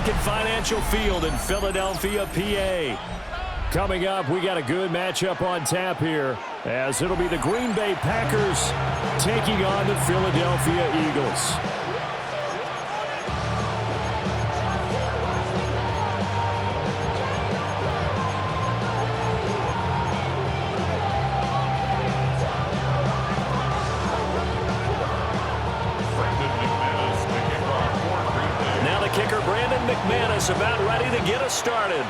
Lincoln Financial Field in Philadelphia, PA. Coming up, we got a good matchup on tap here, as it'll be the Green Bay Packers taking on the Philadelphia Eagles. About ready to get us started.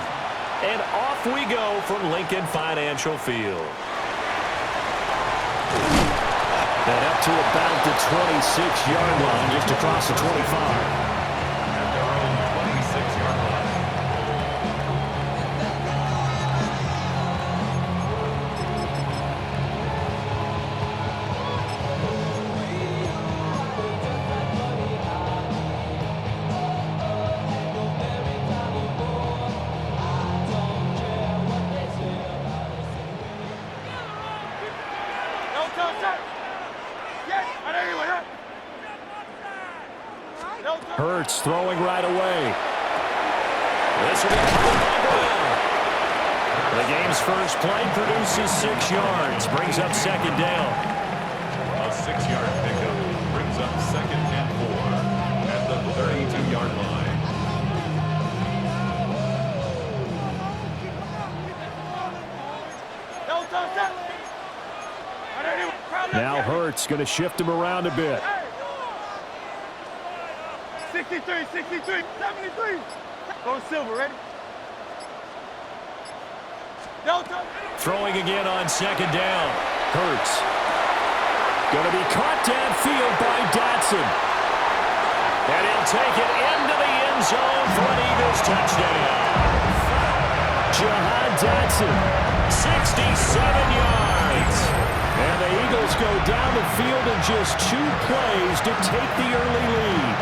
And off we go from Lincoln Financial Field. And up to about the 26-yard line, just across the 25. Hurts throwing right away. This will be caught by Brown. The game's first play produces 6 yards, brings up second down. A 6-yard pickup brings up 2nd and 4 at the 32-yard line. Now Hurts going to shift him around a bit. 63, 73. Go Silver, ready? Throwing again on second down. Hurts. Going to be caught downfield by Dotson. And he'll take it into the end zone for an Eagles touchdown. Jahan Dotson, 67 yards. And the Eagles go down the field in just 2 plays to take the early lead.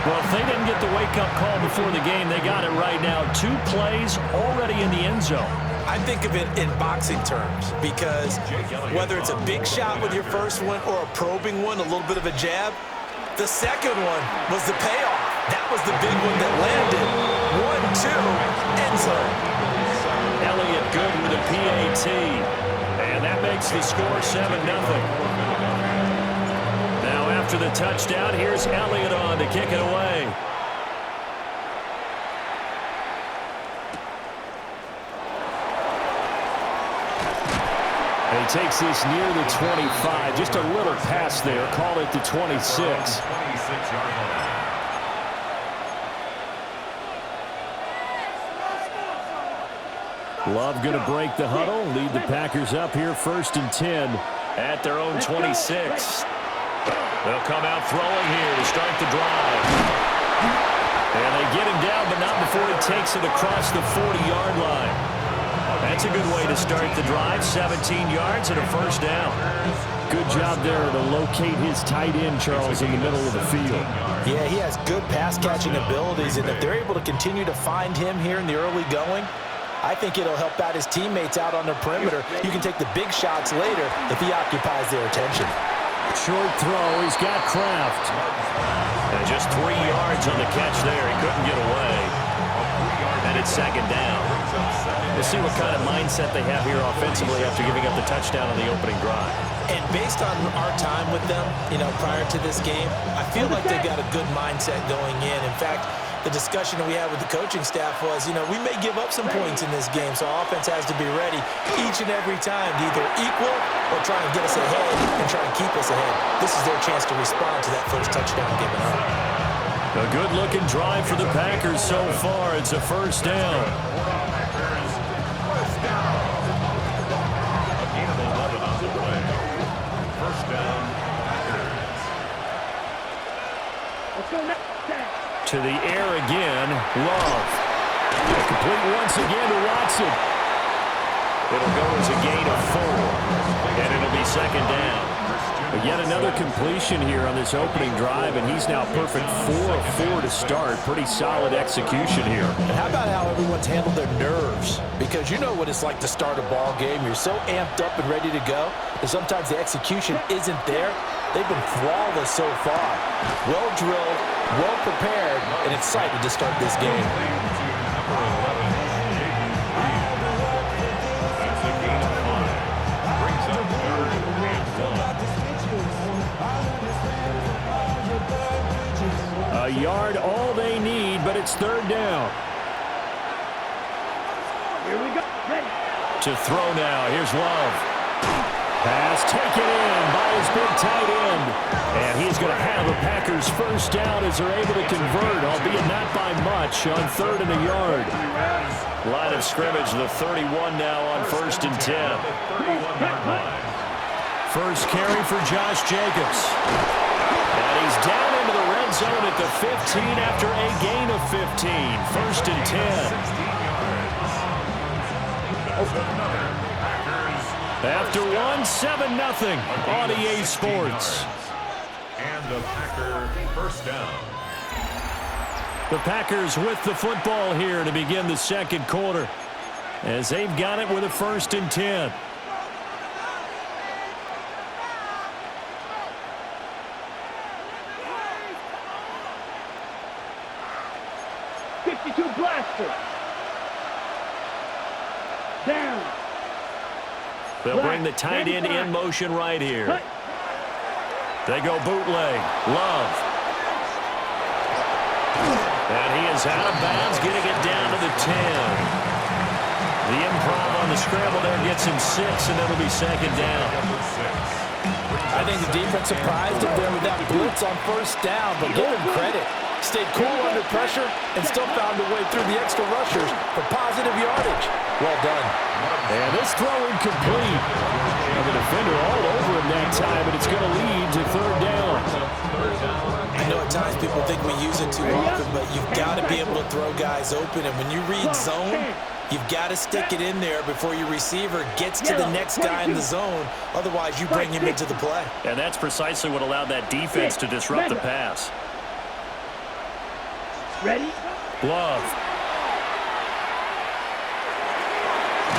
Well, if they didn't get the wake-up call before the game, they got it right now. 2 plays already in the end zone. I think of it in boxing terms because whether it's a big shot with your first one or a probing one, a little bit of a jab, the second one was the payoff. That was the big one that landed. 1-2, end zone. Elliott good with a PAT. And that makes the score 7-0. After the touchdown, here's Elliott on to kick it away. And he takes this near the 25. Just a little pass there. Call it the 26. Love going to break the huddle. Lead the Packers up here 1st and 10 at their own 26. They'll come out throwing here to start the drive. And they get him down, but not before he takes it across the 40-yard line. That's a good way to start the drive. 17 yards and a first down. Good job there to locate his tight end, Charles, in the middle of the field. Yeah, he has good pass-catching abilities, and if they're able to continue to find him here in the early going, I think it'll help out his teammates out on the perimeter. You can take the big shots later if he occupies their attention. Short throw, he's got Kraft. And just 3 yards on the catch there. He couldn't get away. And it's second down. We'll see what kind of mindset they have here offensively after giving up the touchdown on the opening drive. And based on our time with them, prior to this game, I feel like they've got a good mindset going in. In fact, the discussion that we had with the coaching staff was, we may give up some points in this game, so our offense has to be ready each and every time to either equal or try and get us ahead and try and keep us ahead. This is their chance to respond to that first touchdown given up. A good-looking drive for the Packers so far. It's a first down. First down, Packers. Let's go next. To the air again, Love. Complete once again to Watson. It'll go as a gain of 4, and it'll be second down. But yet another completion here on this opening drive, and he's now perfect 4 of 4 to start. Pretty solid execution here. And how about how everyone's handled their nerves? Because you know what it's like to start a ball game. You're so amped up and ready to go, and sometimes the execution isn't there. They've been flawless so far. Well drilled, well prepared, and excited to start this game. A yard, all they need, but it's third down. Here we go. Ready. To throw now. Here's Love. Pass taken in by his big tight end. And he's going to have the Packers first down as they're able to convert, albeit not by much, on 3rd and a yard. Line of scrimmage, the 31 now on 1st and 10. First carry for Josh Jacobs. And he's down into the red zone at the 15 after a gain of 15. 1st and 10. After 7-0 on EA Sports. And the Packer first down. The Packers with the football here to begin the second quarter, as they've got it with a 1st and 10. Blaster. Down. They'll bring the tight end in motion right here. They go bootleg. Love. And he is out of bounds, getting it down to the 10. The improv on the scramble there gets him 6, and it'll be second down. I think the defense surprised him there with that blitz on first down, but give him credit. Stayed cool under pressure and still found a way through the extra rushers for positive yardage. Well done. And this throw incomplete. And the defender all over him that time, but it's going to lead to third down. I know at times people think we use it too often, but you've got to be able to throw guys open. And when you read zone, you've got to stick it in there before your receiver gets to the next guy in the zone. Otherwise, you bring him into the play. And that's precisely what allowed that defense to disrupt the pass. Ready? Love.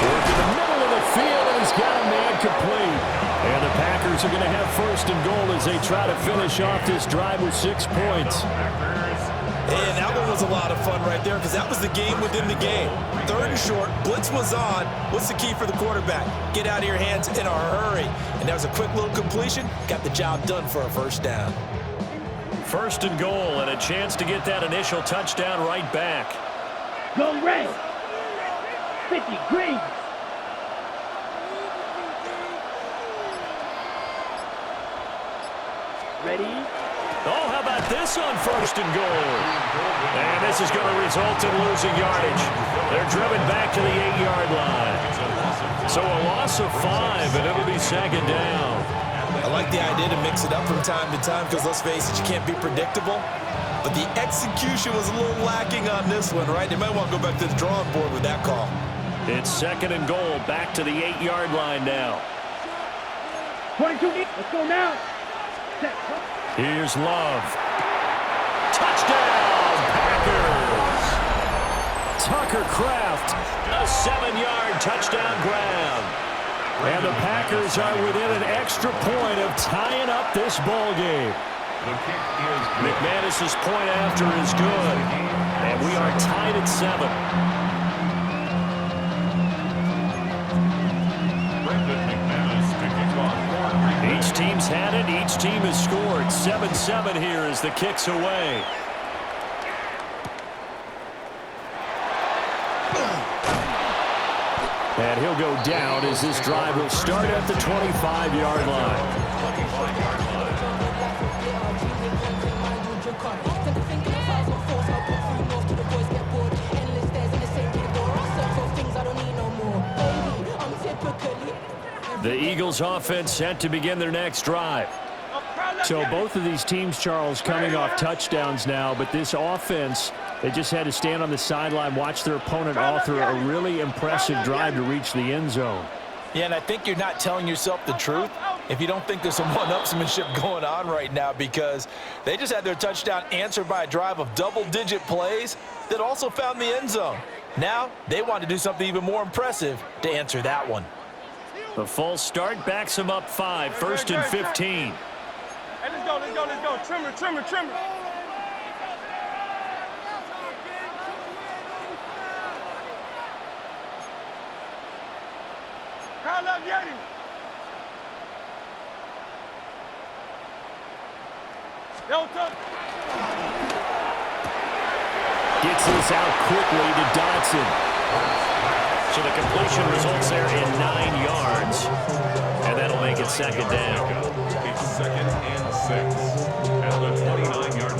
Work in the middle of the field, and he's got a man complete. And the Packers are going to have 1st and goal as they try to finish off this drive with 6 points. And that one was a lot of fun right there because that was the game within the game. 3rd and short, blitz was on. What's the key for the quarterback? Get out of your hands in a hurry. And that was a quick little completion. Got the job done for a first down. 1st and goal, and a chance to get that initial touchdown right back. Go red. 50 green. Ready? Oh, how about this on 1st and goal? And this is going to result in losing yardage. They're driven back to the 8-yard line. So a loss of 5, and it'll be second down. I like the idea to mix it up from time to time because, let's face it, you can't be predictable. But the execution was a little lacking on this one, right? They might want to go back to the drawing board with that call. It's 2nd and goal, back to the 8-yard line now. 22, let's go now. Here's Love. Touchdown, Packers! Tucker Kraft, a 7-yard touchdown grab. And the Packers are within an extra point of tying up this ball game. McManus's point after is good. And we are tied at 7. Each team's had it. Each team has scored. 7-7 here as the kick's away. And he'll go down as this drive will start at the 25-yard line. The Eagles offense set to begin their next drive. So both of these teams, Charles, coming off touchdowns now, but this offense, they just had to stand on the sideline, watch their opponent author a really impressive drive to reach the end zone. Yeah, and I think you're not telling yourself the truth if you don't think there's some one-upsmanship going on right now, because they just had their touchdown answered by a drive of double-digit plays that also found the end zone. Now they want to do something even more impressive to answer that one. The false start backs him up 5, first and 15. Hey, let's go, let's go, let's go. Trimmer, trimmer, trimmer. Call up Yeti. Gets this out quickly to Dodson. So the completion results there in 9 yards. And that'll make it second down. It's 2nd and 6 at the 29-yard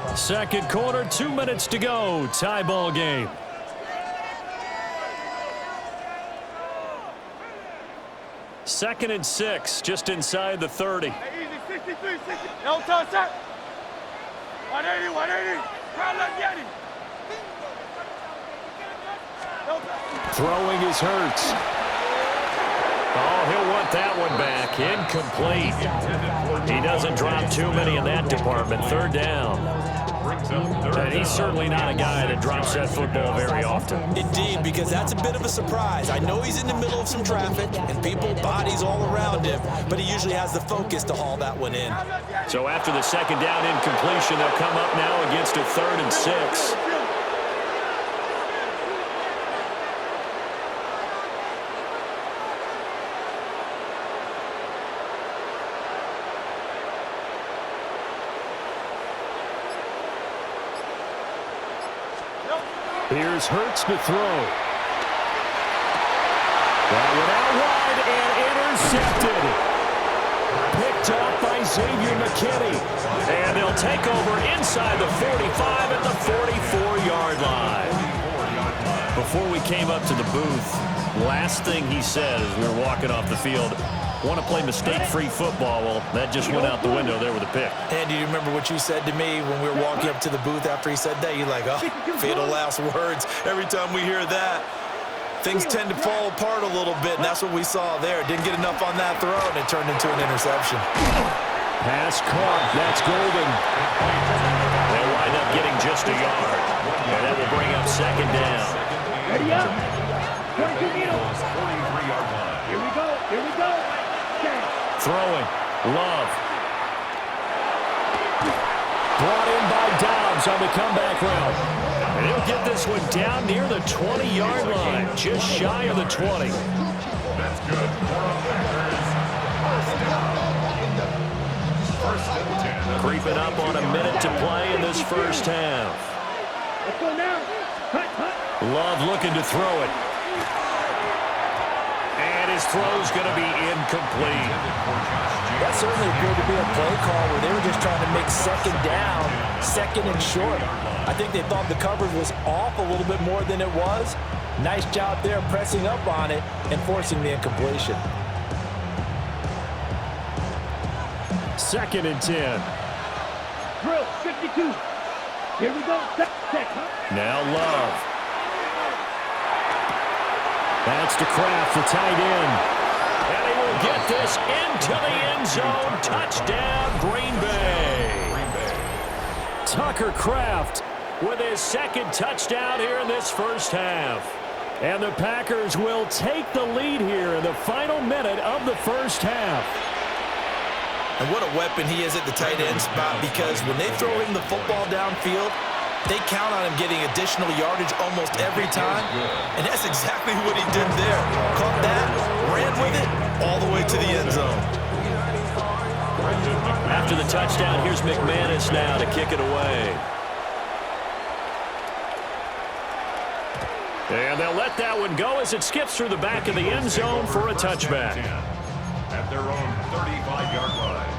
line. Second quarter, 2 minutes to go. Tie ball game. Second and 6, just inside the 30. Hey, easy, 63, 60. No touch that. 180, 180. Call up Yeti. No touch. Throwing is Hurts. Oh, he'll want that one back. Incomplete. He doesn't drop too many in that department. Third down. And he's certainly not a guy that drops that football very often. Indeed, because that's a bit of a surprise. I know he's in the middle of some traffic and people, bodies all around him, but he usually has the focus to haul that one in. So after the second down incompletion, they'll come up now against a 3rd and 6. Here's Hurts to throw. That one out wide and intercepted. Picked off by Xavier McKinney. And they'll take over inside the 45 at the 44-yard line. Before we came up to the booth, last thing he said as we were walking off the field, want to play mistake-free football. Well, that just went out the window there with a pick. Andy, do you remember what you said to me when we were walking up to the booth after he said that? You're like, oh, fatal last words. Every time we hear that, things tend to fall apart a little bit, and that's what we saw there. Didn't get enough on that throw, and it turned into an interception. Pass caught. That's Golden. They'll wind up getting just a yard. And that will bring up second down. Ready up. 22 meters. 43-yard line. Here we go. Here we go. Throwing. Love. Brought in by Dobbs on the comeback route. And he'll get this one down near the 20-yard line. Just shy of the 20. That's good. First and 10. Creeping up on a minute to play in this first half. Let's go now. Hut, hut. Love looking to throw it. And his throw's going to be incomplete. That certainly appeared to be a play call where they were just trying to make second down, second and short. I think they thought the coverage was off a little bit more than it was. Nice job there pressing up on it and forcing the incompletion. Second and 10. Drill, 52. Here we go. Check. Now Love. That's to Kraft, the tight end. And he will get this into the end zone. Touchdown, Green Bay. Tucker Kraft with his second touchdown here in this first half. And the Packers will take the lead here in the final minute of the first half. And what a weapon he is at the tight end spot, because when they throw him the football downfield, they count on him getting additional yardage almost every time. And that's exactly what he did there. Caught that, ran with it, all the way to the end zone. After the touchdown, here's McManus now to kick it away. And they'll let that one go as it skips through the back of the end zone for a touchback. At their own 35-yard line.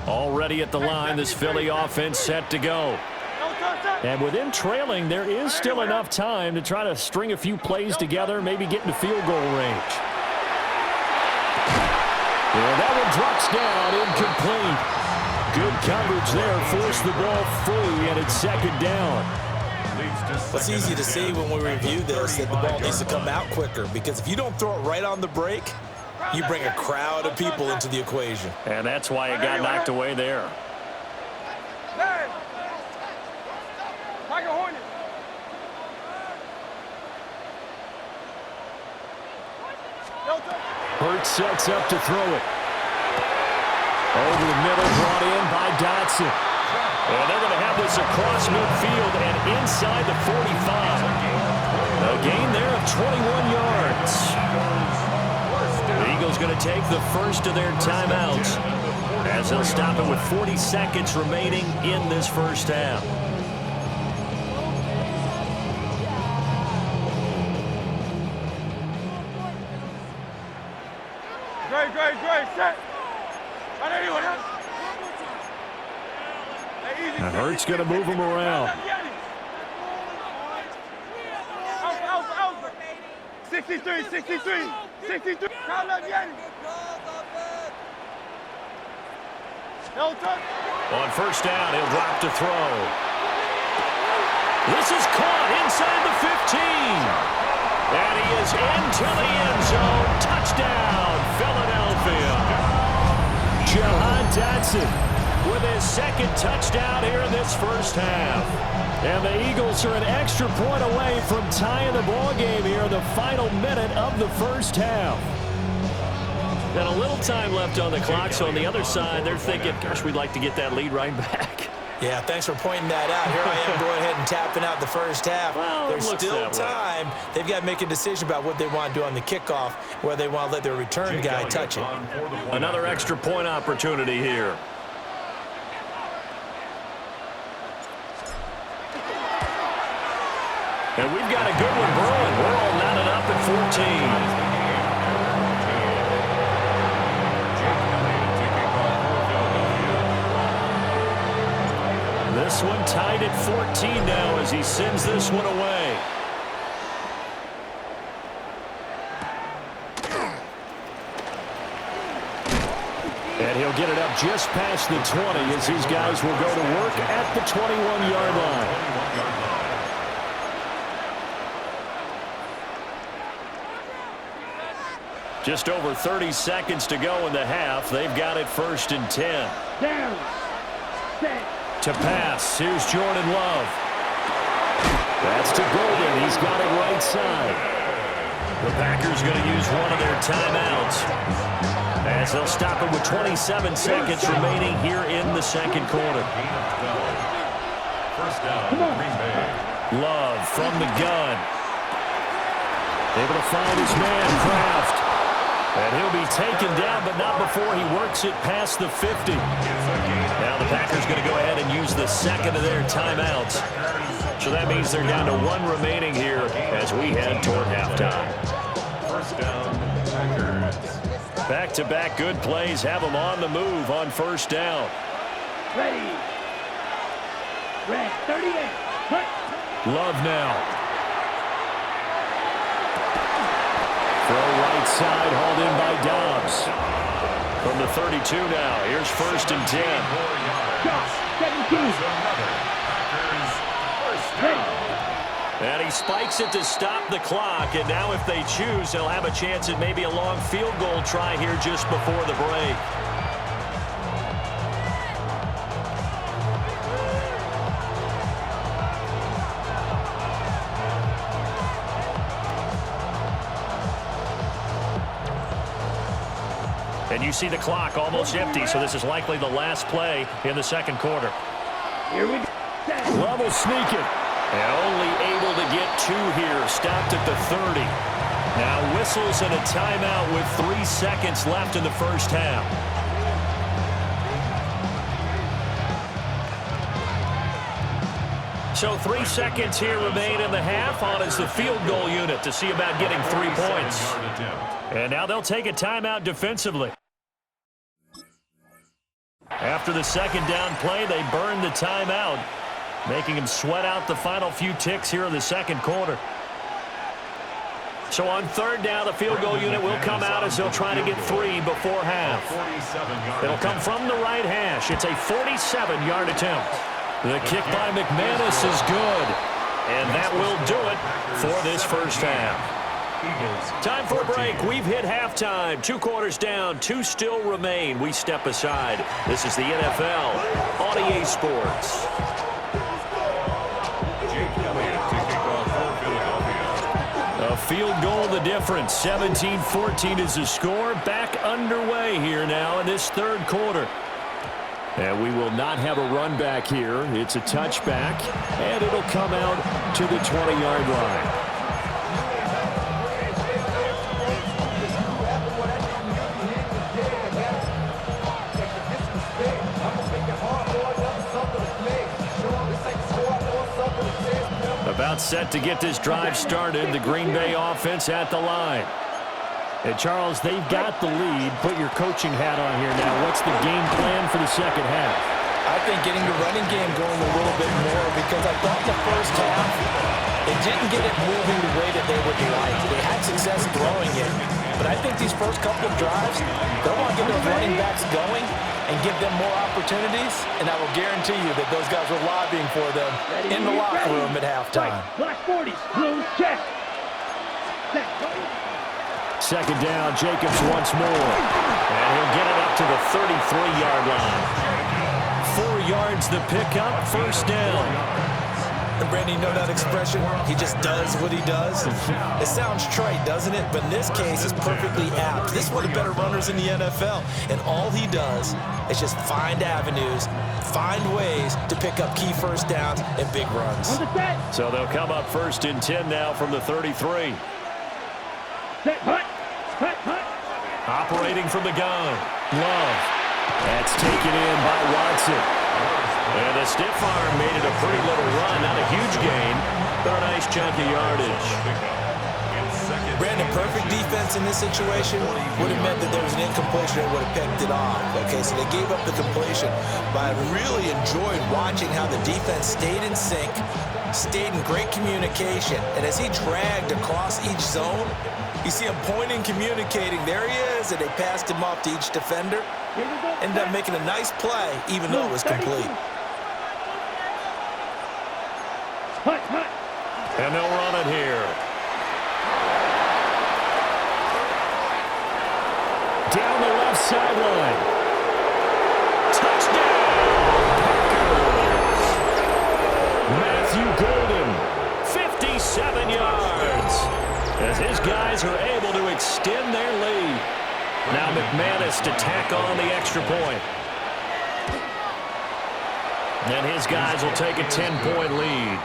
Already at the line, this Philly offense set to go. And with them trailing, there is still enough time to try to string a few plays together, maybe get into field goal range. And that one drops down, incomplete. Good coverage there. Forced the ball free, and it's second down. It's easy to see when we review this that the ball needs to come out quicker, because if you don't throw it right on the break, you bring a crowd of people into the equation. And that's why it got knocked away there. Hurts sets up to throw it. Over the middle, brought in by Dotson. And they're going to have this across midfield and inside the 45. A gain there of 21 yards. The Eagles going to take the first of their timeouts as they'll stop it with 40 seconds remaining in this first half. Great, set. On anyone else? And Hurts going to move him around. 63. Count up, Yanni. On first down, he'll drop to throw. This is caught inside the 15. And he is into the end zone. Touchdown, Philadelphia. Jahan Dotson with his second touchdown here in this first half. And the Eagles are an extra point away from tying the ball game here in the final minute of the first half. And a little time left on the clock, so on the other side, they're thinking, gosh, we'd like to get that lead right back. Yeah, thanks for pointing that out. Here I am going ahead and tapping out the first half. Well, there's still time. They've got to make a decision about what they want to do on the kickoff, whether they want to let their return guy touch it. Another extra point opportunity here. And we've got a good one brewing. We're all knotted up at 14. This one tied at 14 now as he sends this one away. And he'll get it up just past the 20 as these guys will go to work at the 21-yard line. Just over 30 seconds to go in the half. They've got it first and 10. Down. Set. To pass. Here's Jordan Love. That's to Golden. He's got it right side. The Packers going to use one of their timeouts as they'll stop it with 27 seconds remaining here in the second quarter. First down, Green Bay. Love from the gun. Able to find his man, Kraft. And he'll be taken down, but not before he works it past the 50. Now the Packers going to go ahead and use the second of their timeouts. So that means they're down to one remaining here as we head toward halftime. First down, Packers. Back-to-back good plays have them on the move on first down. Ready. Red 38. Cut. Love now. Throw right side, hauled in by Dobbs. From the 32 now, here's first and 10. Shot. 17. And he spikes it to stop the clock, and now if they choose, they'll have a chance at maybe a long field goal try here just before the break. And you see the clock almost empty, so this is likely the last play in the second quarter. Here we go. Love will sneak it. And only able to get two here. Stopped at the 30. Now whistles and a timeout with 3 seconds left in the first half. So 3 seconds here remain in the half on as the field goal unit to see about getting 3 points. And now they'll take a timeout defensively. After the second down play, they burn the timeout, making him sweat out the final few ticks here in the second quarter. So on third down, the field goal unit will come out as they'll try to get 3 before half. It'll come from the right hash. It's a 47-yard attempt. The kick by McManus is good. And that will do it for this first half. Time for a break. We've hit halftime. 2 quarters down. 2 still remain. We step aside. This is the NFL on EA Sports. A field goal the difference. 17-14 is the score. Back underway here now in this third quarter. And we will not have a run back here. It's a touchback, and it'll come out to the 20-yard line. About set to get this drive started. The Green Bay offense at the line. And, Charles, they've got the lead. Put your coaching hat on here now. What's the game plan for the second half? I think getting the running game going a little bit more because I thought the first half, they didn't get it moving the way that they would like. They had success throwing it. But I think these first couple of drives, they'll want to get those running backs going and give them more opportunities. And I will guarantee you that those guys were lobbying for them in the locker room at halftime. Black 40s, blue check. Second down, Jacobs once more. And he'll get it up to the 33-yard line. 4 yards the pickup, first down. And Randy, you know that expression? He just does what he does. It sounds trite, doesn't it? But in this case, it's perfectly apt. This is one of the better runners in the NFL. And all he does is just find avenues, find ways to pick up key first downs and big runs. So they'll come up first and 10 now from the 33. Operating from the gun. Love. That's taken in by Watson. And the stiff arm made it a pretty little run. Not a huge gain, but a nice chunk of yardage. Brandon, perfect defense in this situation would have meant that there was an incompletion that would have picked it off. Okay, so they gave up the completion. But I really enjoyed watching how the defense stayed in sync, stayed in great communication. And as he dragged across each zone, you see him pointing, communicating. There he is, and they passed him off to each defender. Ended up making a nice play, even though it was complete. And they'll run it here. Down the left sideline. Touchdown! Matthew Golden, 57 yards. As his guys are able to extend their lead. Now McManus to tack on the extra point. And his guys will take a 10-point lead.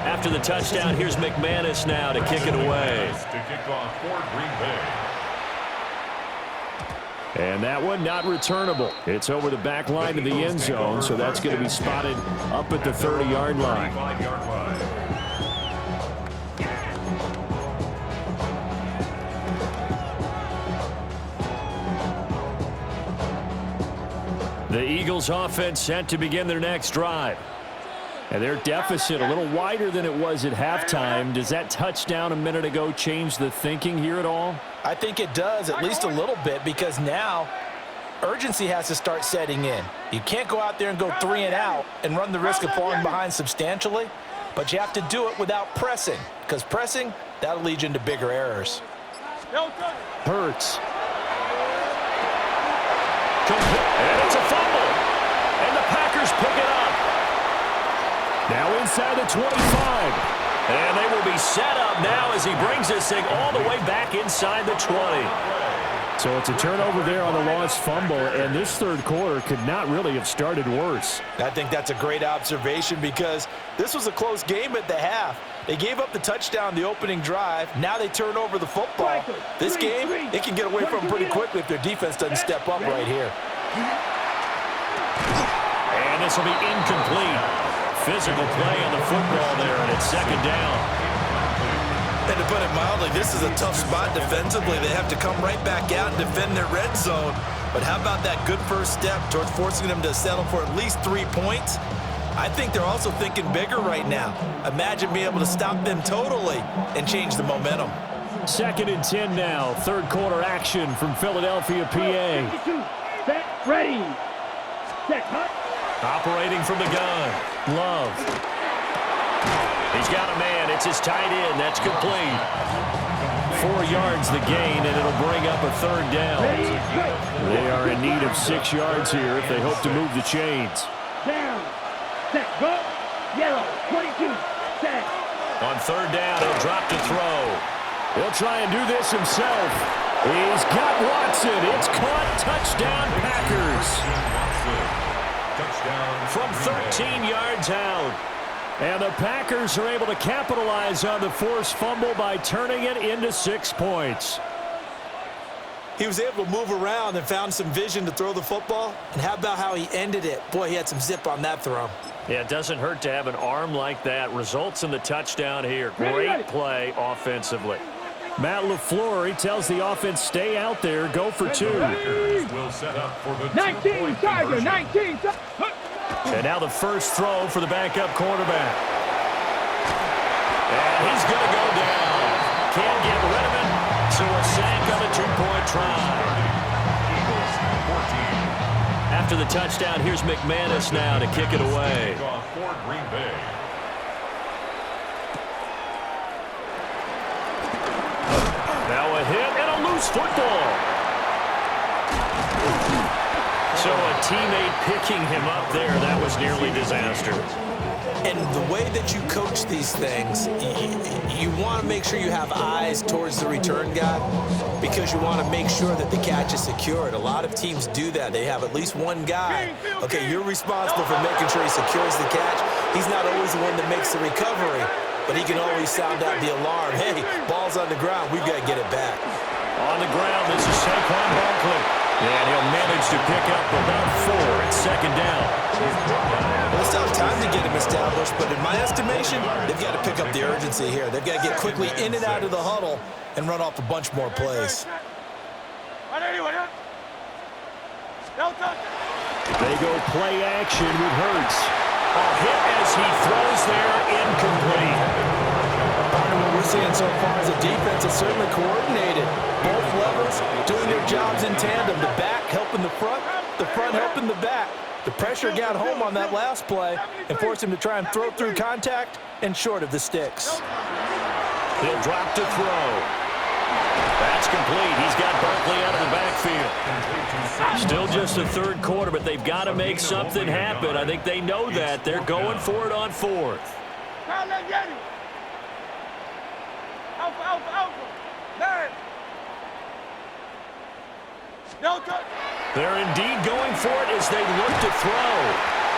After the touchdown, here's McManus now to kick it away. And that one not returnable. It's over the back line of the end zone, so that's going to be spotted up at the 30-yard line. The Eagles offense set to begin their next drive. And their deficit a little wider than it was at halftime. Does that touchdown a minute ago change the thinking here at all? I think it does, at least a little bit, because now urgency has to start setting in. You can't go out there and go 3 and out and run the risk of falling behind substantially, but you have to do it without pressing, because pressing, that'll lead you into bigger errors. Hurts. And it's a fumble. And the Packers pick it up. Now inside the 25. And they will be set up now as he brings this thing all the way back inside the 20. So it's a turnover there on the lost fumble, and this third quarter could not really have started worse. I think that's a great observation because this was a close game at the half. They gave up the touchdown the opening drive. Now they turn over the football. This game, it can get away from pretty quickly if their defense doesn't step up right here. And this will be incomplete. Physical play on the football there, and it's second down. And to put it mildly, this is a tough spot defensively. They have to come right back out and defend their red zone. But how about that good first step towards forcing them to settle for at least 3 points? I think they're also thinking bigger right now. Imagine being able to stop them totally and change the momentum. 2nd and 10 now. Third quarter action from Philadelphia, PA. 52, set, ready. Set, cut. Operating from the gun. Love. He's got a man. It's his tight end. That's complete. 4 yards the gain, and it'll bring up a third down. They are in need of 6 yards here if they hope to move the chains. Down. Set, go. Yellow, 22, set. On third down, he'll drop to throw. He'll try and do this himself. He's got Watson. It's caught. Touchdown, Packers. From 13 yards out. And the Packers are able to capitalize on the forced fumble by turning it into 6 points. He was able to move around and found some vision to throw the football. And how about how he ended it? Boy, he had some zip on that throw. Yeah, it doesn't hurt to have an arm like that. Results in the touchdown here. Great play offensively. Matt LaFleur, he tells the offense, stay out there, go for 2. Will set up for the 19, Tiger, 19. And now the first throw for the backup quarterback. And he's going to go down. Can't get rid of it, so a sack on a 2-point try. After the touchdown, here's McManus now to kick it away. Now a hit and a loose football. So a teammate picking him up there, that was nearly disaster. And the way that you coach these things, you want to make sure you have eyes towards the return guy because you want to make sure that the catch is secured. A lot of teams do that. They have at least one guy. Okay, you're responsible for making sure he secures the catch. He's not always the one that makes the recovery, but he can always sound out the alarm. Hey, ball's on the ground. We've got to get it back. On the ground, this is Saquon Barkley. And he'll manage to pick up about 4 at 2nd down. Well, it's not time to get him established, but in my estimation, they've got to pick up the urgency here. They've got to get quickly in and out of the huddle and run off a bunch more plays. They go play action with Hurts. A hit as he throws there, incomplete. What we're seeing so far is a defense that's certainly coordinated. Both levels doing their jobs in tandem. The back helping the front helping the back. The pressure got home on that last play and forced him to try and throw through contact and short of the sticks. He'll drop to throw. That's complete. He's got Barkley out of the backfield. Still just the third quarter, but they've got to make something happen. I think they know that. They're going for it on 4th. They're indeed going for it as they look to throw.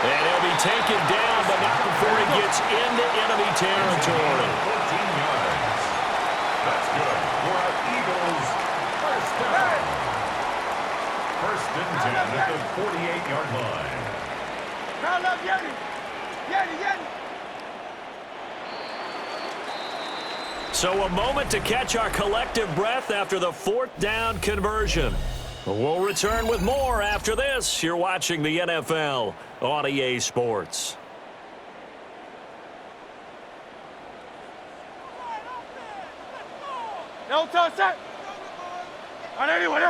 And he'll be taken down, but not before he gets into enemy territory. 14 yards. That's good for our Eagles. First down. 1st and 10 at the 48-yard line. Round up, Yeti. Yeti. So a moment to catch our collective breath after the 4th down conversion. We'll return with more after this. You're watching the NFL on EA Sports. No touch that. On anyone.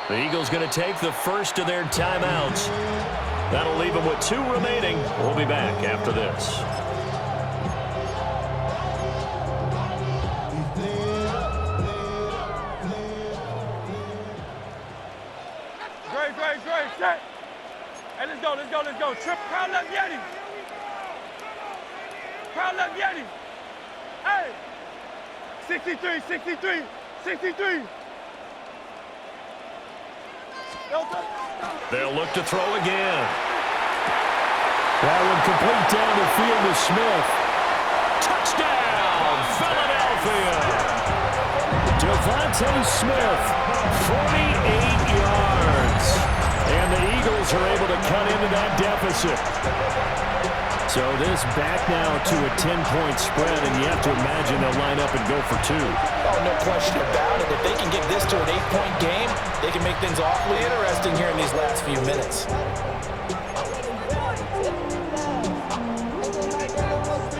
The Eagles going to take the first of their timeouts. That'll leave them with 2 remaining. We'll be back after this. Great, set. Hey, let's go. Trip, crowd left Yeti. Hey, 63. They'll look to throw again. That one complete down the field to Smith. Touchdown, Philadelphia. Devontae Smith, 48 yards. And the Eagles are able to cut into that deficit. So this back now to a 10-point spread, and you have to imagine they'll line up and go for 2. Oh, no question about it. If they can get this to an 8-point game, they can make things awfully interesting here in these last few minutes.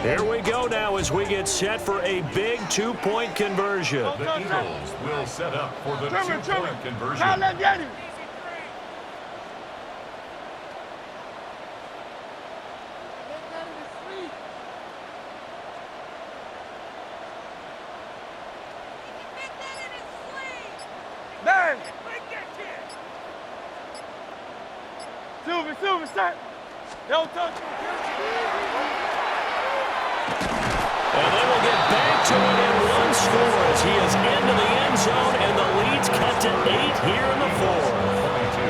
Here we go now as we get set for a big 2-point conversion. The Eagles will set up for the 2-point conversion. Now let's get it. Man! Silver, set! Don't touch me! And they will get back to it in 1 score as he is into the end zone, and the lead's cut to 8 here in the 4th.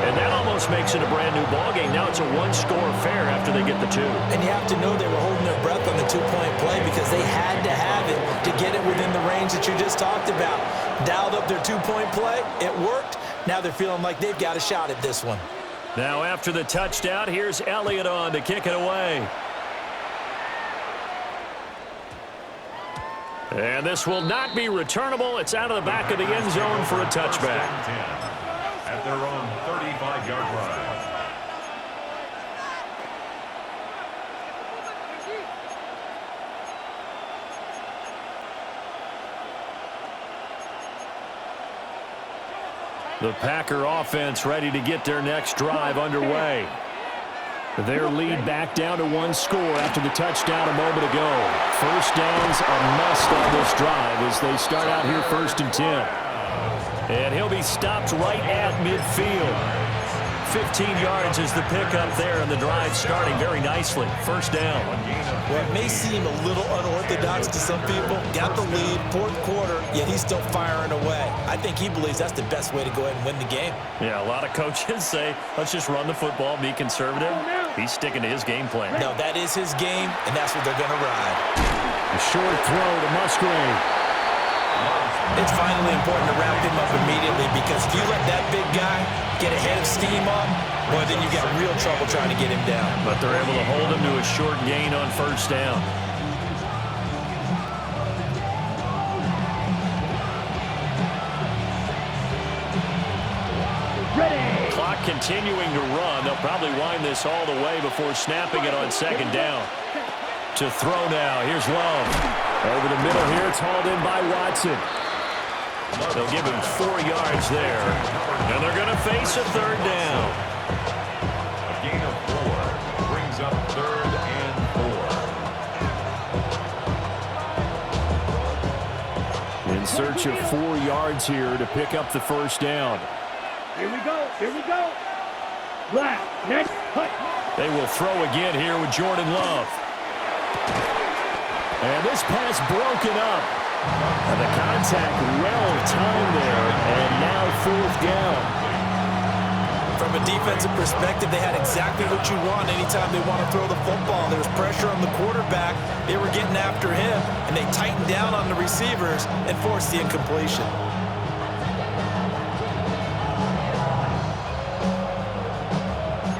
And that almost makes it a brand new ballgame. Now it's a 1-score affair after they get the 2. And you have to know they were holding their breath on the 2-point play because they had to have it to get it within the range that you just talked about. Dialed up their 2-point play. It worked. Now they're feeling like they've got a shot at this one. Now after the touchdown, here's Elliott on to kick it away. And this will not be returnable. It's out of the back of the end zone for a touchback. At their own 35-yard line. The Packer offense ready to get their next drive underway. Their lead back down to 1 score after the touchdown a moment ago. First down's a must on this drive as they start out here 1st and 10. And he'll be stopped right at midfield. 15 yards is the pickup there, and the drive starting very nicely. First down. Well, it may seem a little unorthodox to some people. Got the lead, 4th quarter, yet he's still firing away. I think he believes that's the best way to go ahead and win the game. Yeah, a lot of coaches say, let's just run the football, be conservative. He's sticking to his game plan. No, that is his game, and that's what they're going to ride. A short throw to Musgrave. It's finally important to wrap him up immediately because if you let that big guy get a head of steam up, well, then you got real trouble trying to get him down. But they're able to hold him to a short gain on first down. Ready. Clock continuing to run. They'll probably wind this all the way before snapping it on 2nd down. To throw now. Here's Love. Over the middle here. It's hauled in by Watson. They'll give him 4 yards there. And they're going to face a 3rd down. A gain of 4 brings up 3rd and 4. In search of 4 yards here to pick up the first down. Here we go. Black, next, cut. They will throw again here with Jordan Love. And this pass broken up. And the contact well timed there, and now 4th down. From a defensive perspective, they had exactly what you want anytime they want to throw the football. There was pressure on the quarterback. They were getting after him, and they tightened down on the receivers and forced the incompletion.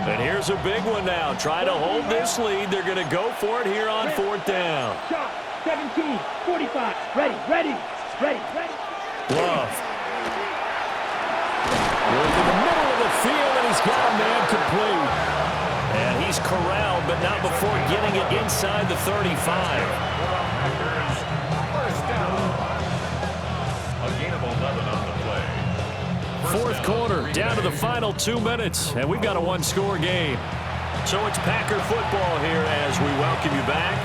And here's a big one now. Try to hold this lead. They're going to go for it here on 4th down. Shot, 17, 45. Ready. Love. Work in the middle of the field, and he's got a man complete. And he's corralled, but not before getting it inside the 35. First down. A gain of 11 on the play. 4th quarter, down to the final 2 minutes, and we've got a 1-score game. So it's Packer football here as we welcome you back.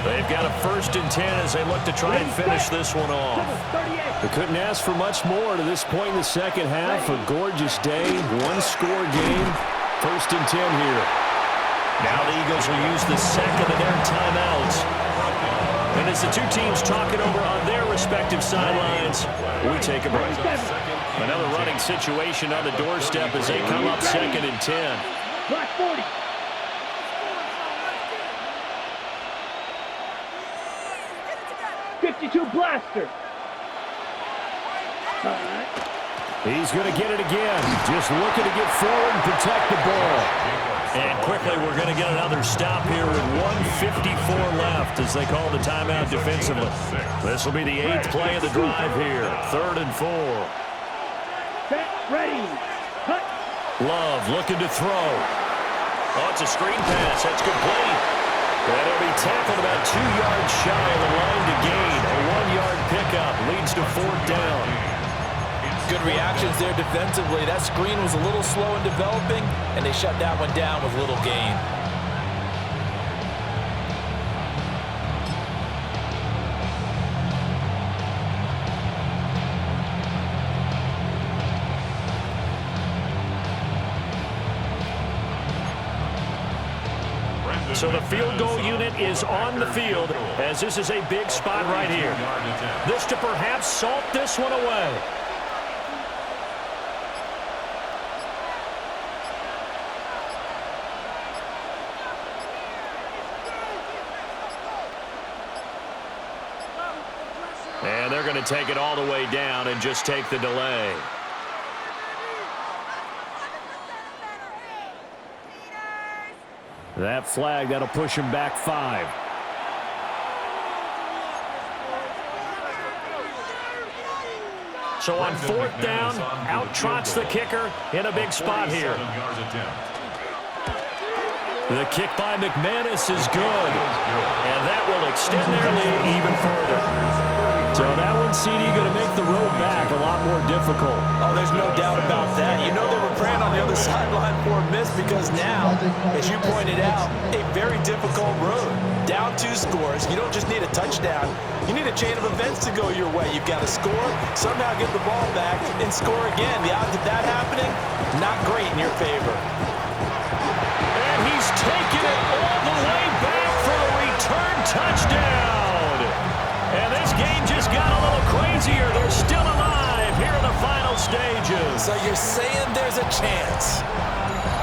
They've got a 1st and 10 as they look to try and finish this one off. They couldn't ask for much more to this point in the second half. A gorgeous day, 1-score game, 1st and 10 here. Now the Eagles will use the second of their timeouts. And as the two teams talk it over on their respective sidelines, we take a break. Another running situation on the doorstep as they come up 2nd and 10. Black 40. .52 blaster. He's going to get it again. Just looking to get forward and protect the ball. And quickly, we're going to get another stop here with 1:54 left as they call the timeout defensively. This will be the 8th play of the drive here. 3rd and 4. Set, ready, cut. Love looking to throw. Oh, it's a screen pass. That's complete. And it'll be tackled about 2 yards shy of the line to gain. A 1-yard pickup leads to 4th down. Good reactions there defensively. That screen was a little slow in developing, and they shut that one down with little gain. So the field goal unit is on the field as this is a big spot right here. This to perhaps salt this one away. And they're going to take it all the way down and just take the delay. That flag, that'll push him back 5. So on 4th down, out trots the kicker in a big spot here. The kick by McManus is good. And that will extend their lead even further. So that one, CD, going to make the road back a lot more difficult. Oh, there's no doubt about that. You know they were praying on the other sideline for a miss because now, as you pointed out, a very difficult road. Down 2 scores. You don't just need a touchdown. You need a chain of events to go your way. You've got to score, somehow get the ball back, and score again. The odds of that happening, not great in your favor. And he's taken it all the way back for a return touchdown. And this game just got a little crazier. They're still alive here in the final stages. So you're saying there's a chance.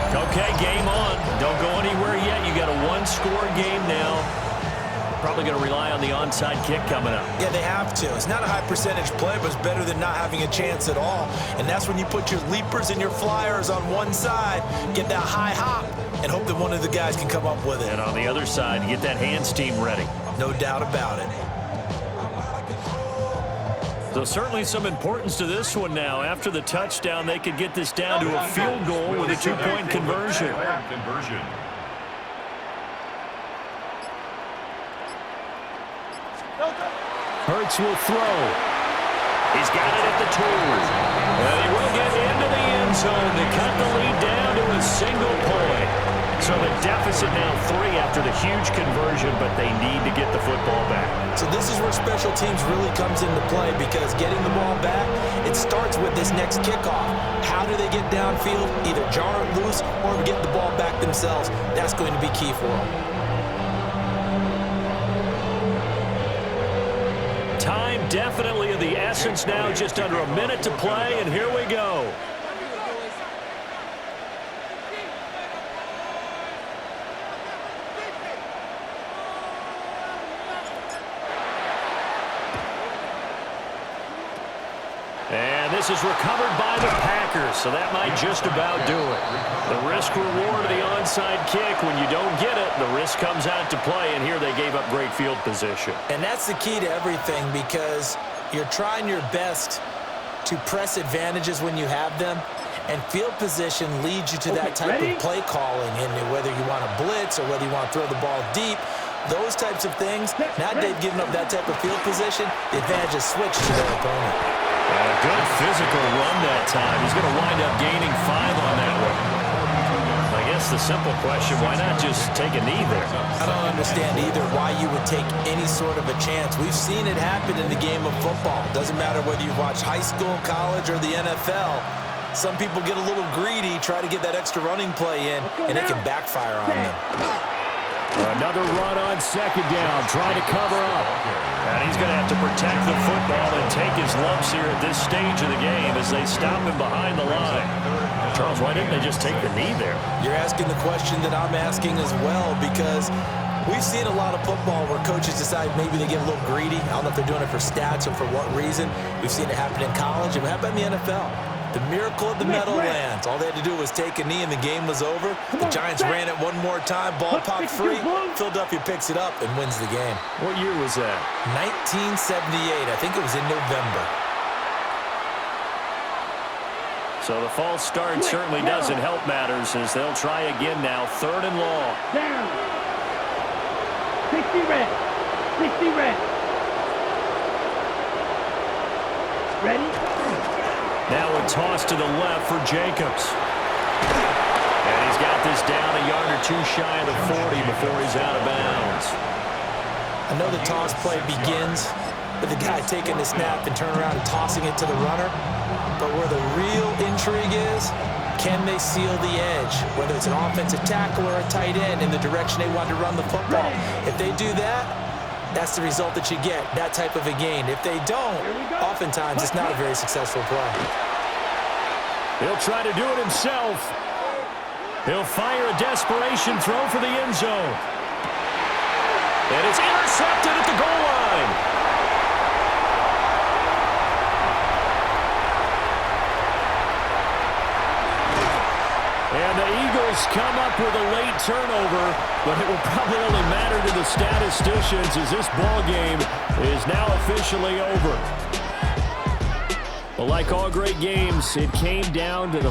Okay, game on. Don't go anywhere yet. You got a 1-score game now. Probably going to rely on the onside kick coming up. Yeah, they have to. It's not a high percentage play, but it's better than not having a chance at all. And that's when you put your leapers and your flyers on one side, get that high hop, and hope that one of the guys can come up with it. And on the other side, get that hands team ready. No doubt about it. So certainly some importance to this one now. After the touchdown, they could get this down to a field goal with a 2-point conversion. Hurts will throw. He's got it at the 2. And he will get into the end zone to cut the lead down to a single point. So the deficit now 3 after the huge conversion, but they need to get the football back. So this is where special teams really comes into play because getting the ball back, it starts with this next kickoff. How do they get downfield? Either jar it loose or get the ball back themselves. That's going to be key for them. Time definitely of the essence now, just under a minute to play, and here we go. And this is recovered by the Packers, so that might just about do it. The risk-reward of the onside kick, when you don't get it, the risk comes out to play, and here they gave up great field position. And that's the key to everything because you're trying your best to press advantages when you have them, and field position leads you to that type of play calling, and whether you want to blitz or whether you want to throw the ball deep, those types of things, now they've given up that type of field position, the advantage is switched to their opponent. A good physical run that time. He's going to wind up gaining 5 on that one. I guess the simple question, why not just take a knee there? I don't understand either why you would take any sort of a chance. We've seen it happen in the game of football. Doesn't matter whether you watch high school, college, or the NFL. Some people get a little greedy, try to get that extra running play in, and it can backfire on them. Another run on 2nd down, trying to cover up. And he's going to have to protect the football and take his lumps here at this stage of the game as they stop him behind the line. Charles, why didn't they just take the knee there? You're asking the question that I'm asking as well because we've seen a lot of football where coaches decide maybe they get a little greedy. I don't know if they're doing it for stats or for what reason. We've seen it happen in college and how about in the NFL? The The miracle of the Meadowlands. All they had to do was take a knee and the game was over. The Giants ran it one more time. Ball popped free. Philadelphia picks it up and wins the game. What year was that? 1978. I think it was in November. So the false start certainly doesn't help matters as they'll try again now. 3rd and long. Down. 60 red. 60 red. Ready? Now a toss to the left for Jacobs. And he's got this down a yard or two shy of the 40 before he's out of bounds. I know the toss play begins with the guy taking the snap and turning around and tossing it to the runner. But where the real intrigue is, can they seal the edge? Whether it's an offensive tackle or a tight end in the direction they want to run the football. If they do that, that's the result that you get, that type of a gain. If they don't, oftentimes it's not a very successful play. He'll try to do it himself. He'll fire a desperation throw for the end zone. And it's intercepted at the goal line. And the Eagles come up with a late turnover, but it will probably only matter to the statisticians as this ball game is now officially over. Well, like all great games, it came down to the